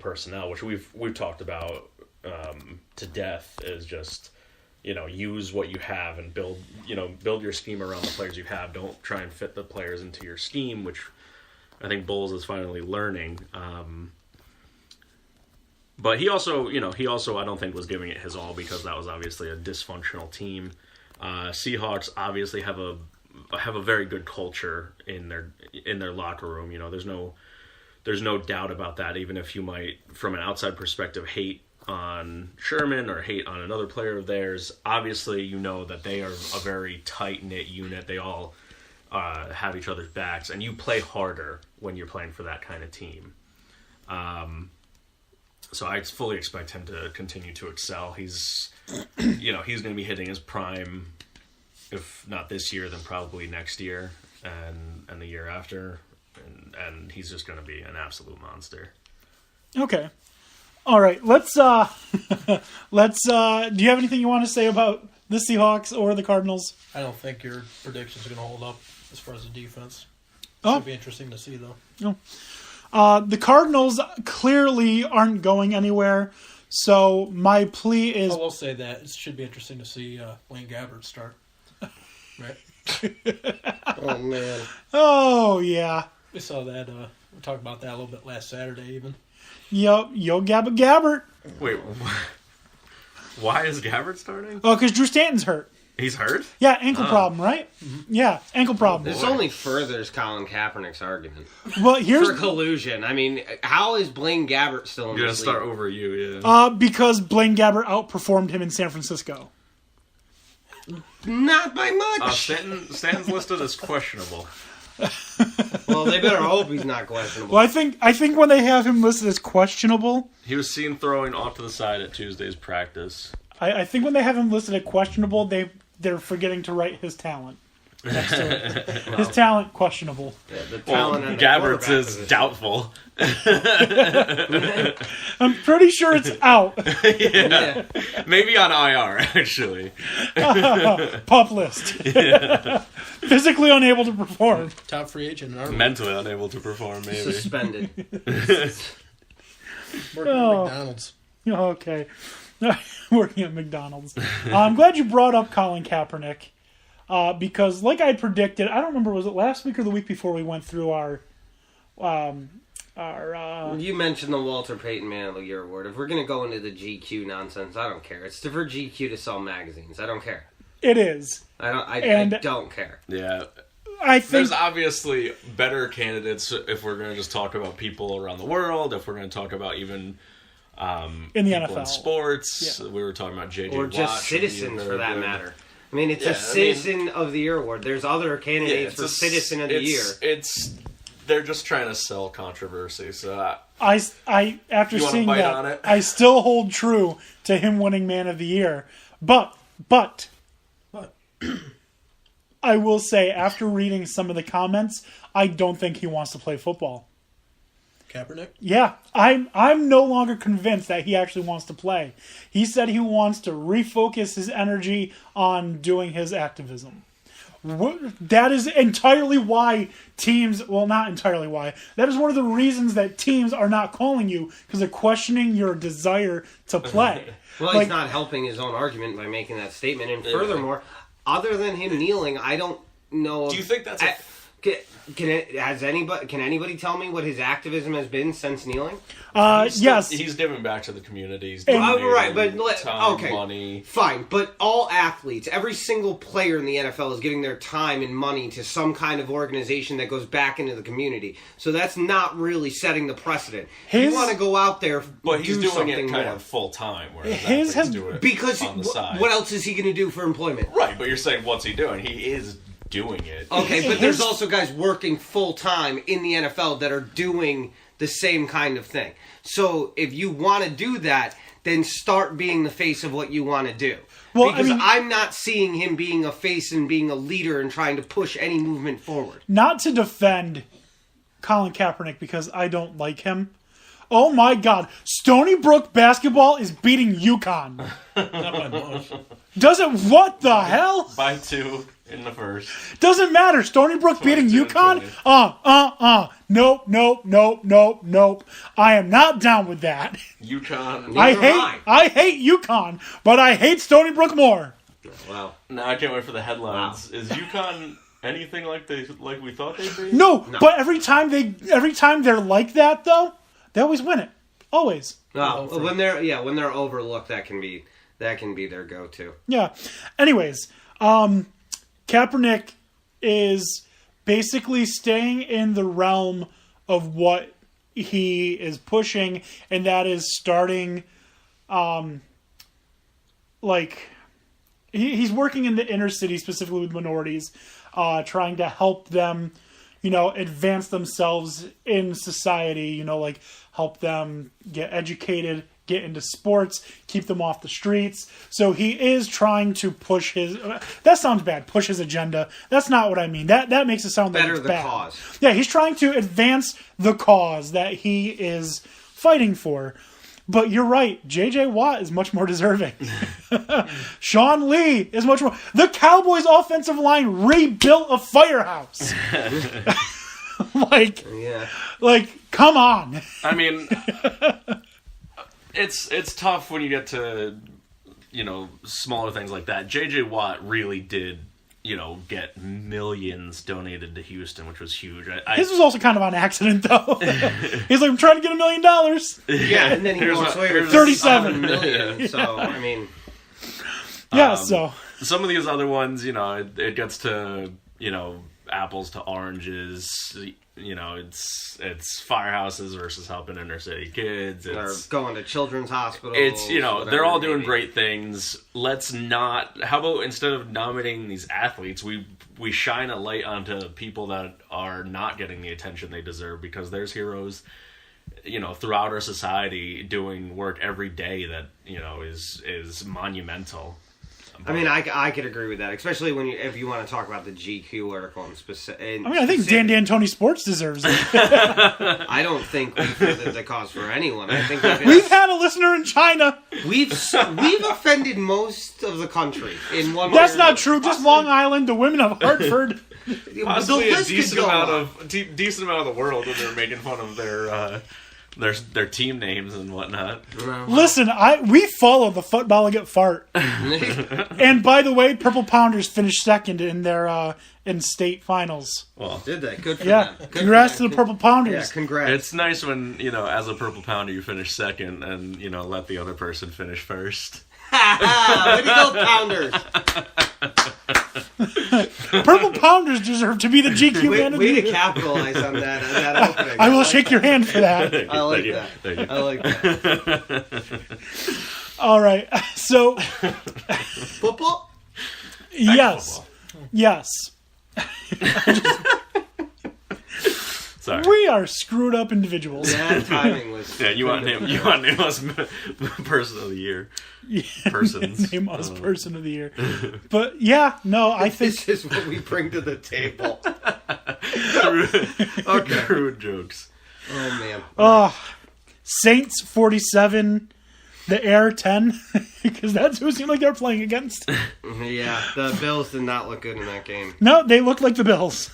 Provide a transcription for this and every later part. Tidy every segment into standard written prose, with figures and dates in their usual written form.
personnel, which we've talked about to death, is just, use what you have and build your scheme around the players you have. Don't try and fit the players into your scheme, which I think Bowles is finally learning. But he also I don't think was giving it his all, because that was obviously a dysfunctional team. Seahawks obviously have a very good culture in their locker room. There's no doubt about that. Even if you might, from an outside perspective, hate on Sherman or hate on another player of theirs, obviously that they are a very tight-knit unit. They all have each other's backs, and you play harder when you're playing for that kind of team. So I fully expect him to continue to excel. He's going to be hitting his prime, if not this year, then probably next year and the year after, and he's just going to be an absolute monster. Okay. All right, let's do you have anything you want to say about the Seahawks or the Cardinals? I don't think your predictions are going to hold up as far as the defense. Should be interesting to see, though. No. The Cardinals clearly aren't going anywhere, so my plea is... I will say that it should be interesting to see Blaine Gabbert start. Right? Oh, man. Oh, yeah. We saw that. We talked about that a little bit last Saturday, even. Yo, Gabbert. Wait, why is Gabbert starting? Oh, because Drew Stanton's hurt. He's hurt? Yeah, ankle problem, right? Mm-hmm. Yeah, ankle problem. This only furthers Colin Kaepernick's argument. Well, here's for collusion. I mean, how is Blaine Gabbert still in the league? Gonna start over you, yeah. Because Blaine Gabbert outperformed him in San Francisco. Not by much. Stanton's listed as questionable. Well, they better hope he's not questionable. Well, I think when they have him listed as questionable, he was seen throwing off to the side at Tuesday's practice. I think when they have him listed as questionable, they're forgetting to write his talent next to it. His talent questionable. Yeah, the talent and Gabbert's is doubtful. I'm pretty sure it's out. Yeah. Maybe on IR, actually. Pup list. Yeah. Physically unable to perform. Top free agent. Mentally unable to perform, maybe. Suspended. Working at McDonald's. Okay. Working at McDonald's. I'm glad you brought up Colin Kaepernick. Because like I predicted, I don't remember, was it last week or the week before we went through our you mentioned the Walter Payton Man of the Year award. If we're going to go into the GQ nonsense, I don't care. It's for GQ to sell magazines. I don't care. It is. I don't care. Yeah. I think there's obviously better candidates if we're going to just talk about people around the world, if we're going to talk about even in the people NFL. In sports. Yeah. We were talking about J.J. Or Watt, just citizens, for that matter. I mean, it's a Citizen of the Year award. There's other candidates for Citizen of the Year. They're just trying to sell controversy. So after seeing that, I still hold true to him winning Man of the Year. But I will say, after reading some of the comments, I don't think he wants to play football. Kaepernick? Yeah, I'm no longer convinced that he actually wants to play. He said he wants to refocus his energy on doing his activism. That is entirely why teams, well, not entirely why, that is one of the reasons that teams are not calling you, because they're questioning your desire to play. Well, he's not helping his own argument by making that statement. And furthermore, other than him kneeling, I don't know. Do you think that's Can anybody tell me what his activism has been since kneeling? Yes, he's giving back to the communities. Right, but time, money. Fine. But all athletes, every single player in the NFL is giving their time and money to some kind of organization that goes back into the community. So that's not really setting the precedent. You want to go out there, but he's doing it kind of full time. Because on the side. What else is he going to do for employment? Right, but you're saying what's he doing? He is doing it. Okay, but there's also guys working full time in the NFL that are doing the same kind of thing. So if you want to do that, then start being the face of what you want to do. Well, because I'm not seeing him being a face and being a leader and trying to push any movement forward. Not to defend Colin Kaepernick because I don't like him. Oh my God. Stony Brook basketball is beating UConn. Not by much. Doesn't what the hell? By 2 in the first. Doesn't matter. Stony Brook beating 22 UConn? 20. Nope. I am not down with that. UConn. I hate UConn, but I hate Stony Brook more. Wow. No, I can't wait for the headlines. Wow. Is UConn anything like we thought they'd be? No, but every time they're like that though, they always win it. Always. No, when they're overlooked, that can be their go-to. Yeah. Anyways, Kaepernick is basically staying in the realm of what he is pushing, and that is starting, he's working in the inner city, specifically with minorities, trying to help them, advance themselves in society, help them get educated, get into sports, keep them off the streets. So he is trying to push his... that sounds bad, push his agenda. That's not what I mean. That makes it sound like it's bad. Better the cause. Yeah, he's trying to advance the cause that he is fighting for. But you're right, J.J. Watt is much more deserving. Sean Lee is much more... The Cowboys' offensive line rebuilt a firehouse. Come on. I mean... It's tough when you get to, smaller things like that. J.J. Watt really did, get millions donated to Houston, which was huge. His was also kind of on accident, though. He's like, I'm trying to get $1 million. Yeah, and then he walks away with 37 million. Yeah. So, I mean... Yeah, so... Some of these other ones, it gets to, apples to oranges. It's firehouses versus helping inner city kids. It's going to children's hospitals. It's they're all doing great things. Let's not. How about instead of nominating these athletes, we shine a light onto people that are not getting the attention they deserve, because there's heroes, throughout our society doing work every day that is monumental. I mean, I could agree with that, especially if you want to talk about the GQ article in specific. I think Dan D'Antoni Sports deserves it. I don't think we've furthered the cause for anyone. I think we've had a listener in China. We've offended most of the country in one. That's not true. Just Long Island, the women of Hartford. Possibly a decent amount of the world when they're making fun of their team names and whatnot. Listen, we follow the Footballigate Fart. And by the way, Purple Pounders finished second in their in-state finals. Well, did they? Good for them. Congrats to the Purple Pounders. Yeah, congrats. It's nice when, as a Purple Pounder, you finish second and, let the other person finish first. Way to go, Pounders! Purple Pounders deserve to be the GQ man of the year. Way to capitalize on that opening. I will shake your hand for that. I like that. I like that. All right, so football. Yes, football. Yes. Sorry. We are screwed up individuals. That timing was. Yeah, you want to name us person of the year. Yeah, persons. Name us person of the year. But yeah, no, I think this is what we bring to the table. Crude jokes. Oh man. Saints 47, the Air 10, because that's who it seemed like they were playing against. Yeah, the Bills did not look good in that game. No, they looked like the Bills.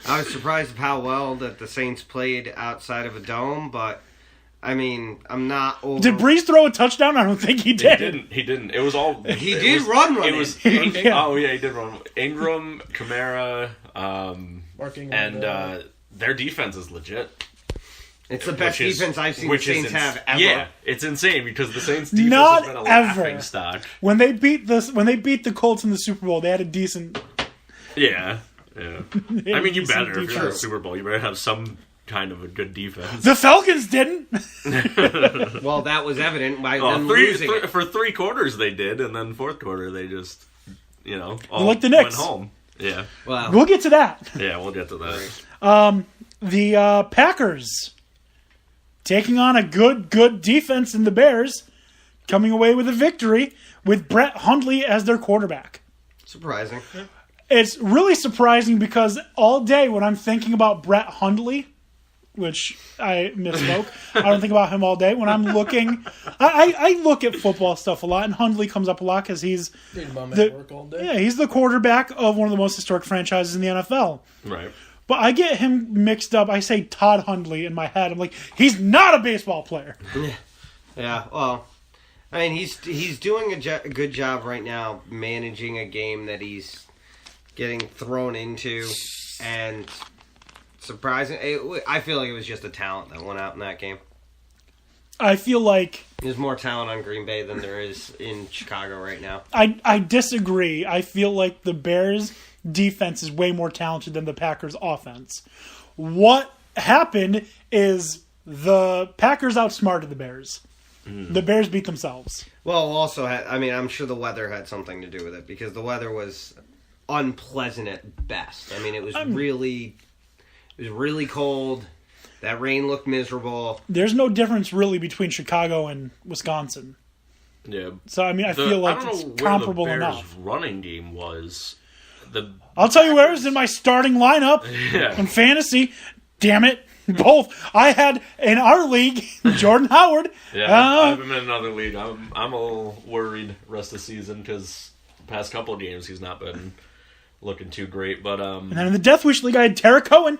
I was surprised of how well that the Saints played outside of a dome, but I mean, I'm not over... Did Breeze throw a touchdown? I don't think he did. He didn't. It was all... He did run. It was... Oh, yeah, he did run. Ingram, Kamara, and their defense is legit. It's the best defense I've seen the Saints have ever. Yeah, it's insane because the Saints defense has been a laughing stock. When they beat the Colts in the Super Bowl, they had a decent... Yeah. I mean, you better if you're in the Super Bowl. You better have some kind of a good defense. The Falcons didn't. Well, that was evident by them losing. For 3 quarters they did, and then 4th quarter they just, all like the Knicks. went home. Yeah. Wow. We'll get to that. Yeah, we'll get to that. The Packers taking on a good defense in the Bears, coming away with a victory with Brett Hundley as their quarterback. Surprising. It's really surprising because all day when I'm thinking about Brett Hundley, which I misspoke. I don't think about him all day. When I'm looking, I look at football stuff a lot, and Hundley comes up a lot because he's work all day. Yeah, he's the quarterback of one of the most historic franchises in the NFL. Right. But I get him mixed up. I say Todd Hundley in my head. I'm like, he's not a baseball player. Yeah, well, I mean, he's doing a good job right now managing a game that he's getting thrown into, and surprising. I feel like it was just a talent that went out in that game. I feel like there's more talent on Green Bay than there is in Chicago right now. I disagree. I feel like the Bears' defense is way more talented than the Packers' offense. What happened is the Packers outsmarted the Bears. The Bears beat themselves. Well, also, I'm sure the weather had something to do with it because the weather was unpleasant at best. I mean, it was really cold. That rain looked miserable. There's no difference really between Chicago and Wisconsin. Yeah. So I mean, I feel like it's comparable where the Bears' enough. Running game was. I'll tell you where it was in my starting lineup in fantasy. Damn it. Both. I had in our league Jordan Howard. Yeah, I've been in another league. I'm a little worried rest of the season because the past couple of games he's not been looking too great. But and then in the Death Wish League I had Tara Cohen.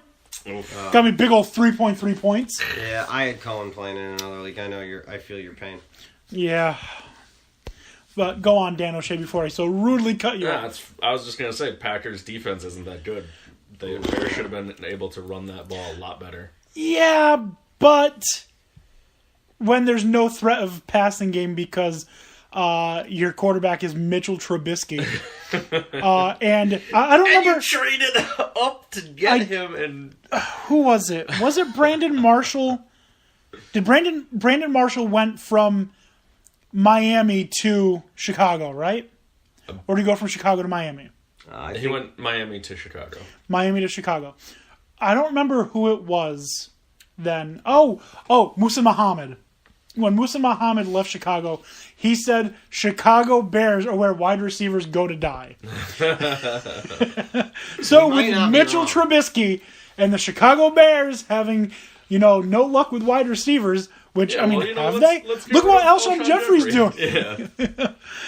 Got me big old 3.3 points. Yeah, I had Cohen playing in another league. I feel your pain. Yeah. But go on, Dan O'Shea, before I so rudely cut you off. I was just gonna say Packers defense isn't that good. The Bears should have been able to run that ball a lot better. Yeah, but when there's no threat of passing game because your quarterback is Mitchell Trubisky, and I don't remember. You traded up to get him, and who was it? Was it Brandon Marshall? Did Brandon Marshall went from Miami to Chicago, right? Or did he go from Chicago to Miami? He went Miami to Chicago. Miami to Chicago. I don't remember who it was then. Oh, Musa Muhammad. When Musa Muhammad left Chicago, he said Chicago Bears are where wide receivers go to die. So with Mitchell Trubisky and the Chicago Bears having, no luck with wide receivers, which, have they? Look what Alshon Jeffrey's doing. Yeah.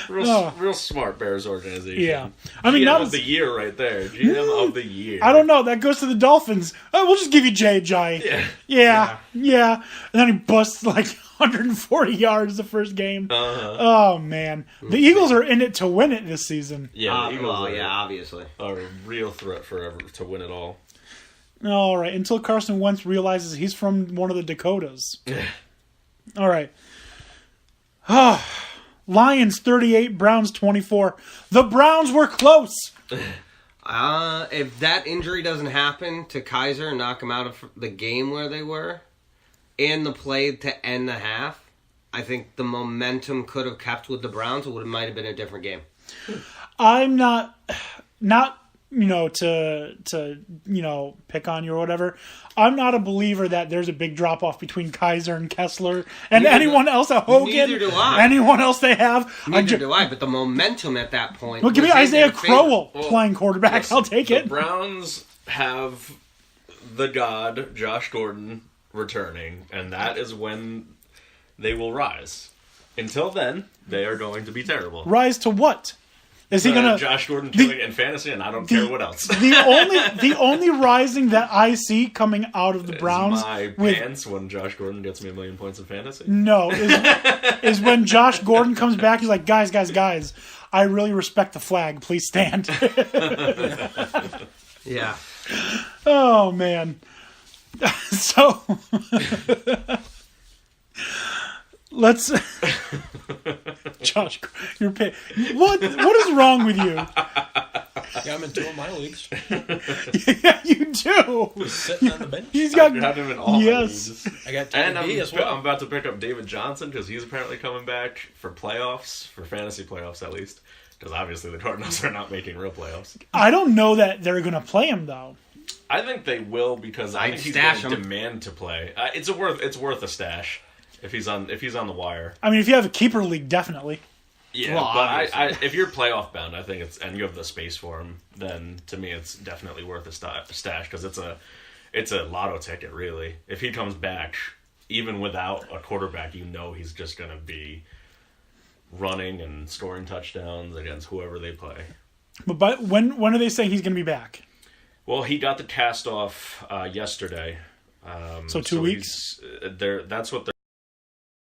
Real smart Bears organization. Yeah. GM of the year right there. GM of the year. I don't know. That goes to the Dolphins. Oh, we'll just give you J.J. Yeah. And then he busts like 140 yards the first game. Uh-huh. Oh, man. The Eagles are in it to win it this season. Yeah, the Eagles obviously. Are a real threat forever to win it all. All right. Until Carson Wentz realizes he's from one of the Dakotas. All right. Lions 38, Browns 24. The Browns were close. If that injury doesn't happen to Kaiser and knock him out of the game where they were, and the play to end the half, I think the momentum could have kept with the Browns. It might have been a different game. I'm not to pick on you or whatever. I'm not a believer that there's a big drop off between Kaiser and Kessler and anyone else at Hogan. Neither do I. Anyone else they have. Neither do I. But the momentum at that point. Well, give me Isaiah Crowell playing quarterback. I'll take it. The Browns have the god Josh Gordon returning, and that is when they will rise. Until then, they are going to be terrible. Rise to what? Is he gonna Josh Gordon killing in fantasy, and I don't care what else. the only rising that I see coming out of the Browns pants when Josh Gordon gets me 1 million points in fantasy. No, is when Josh Gordon comes back. He's like, guys, I really respect the flag. Please stand. Yeah. Oh man. So let's. Josh, you're paying. What is wrong with you? Yeah, I'm in 2 of my leagues. Yeah, you do. Just sitting on the bench. He's got. I have him in all my leagues. I got and as well. I'm about to pick up David Johnson because he's apparently coming back for playoffs, for fantasy playoffs at least. Because obviously the Cardinals are not making real playoffs. I don't know that they're going to play him though. I think they will because I think he's going to demand to play. It's worth a stash if he's on the wire. I mean, if you have a keeper league, definitely. Yeah, well, but if you're playoff bound, I think and you have the space for him, then to me it's definitely worth a stash because it's a lotto ticket, really. If he comes back, even without a quarterback, he's just going to be running and scoring touchdowns against whoever they play. But when are they saying he's going to be back? Well, he got the cast off yesterday. So 2 weeks? That's what they're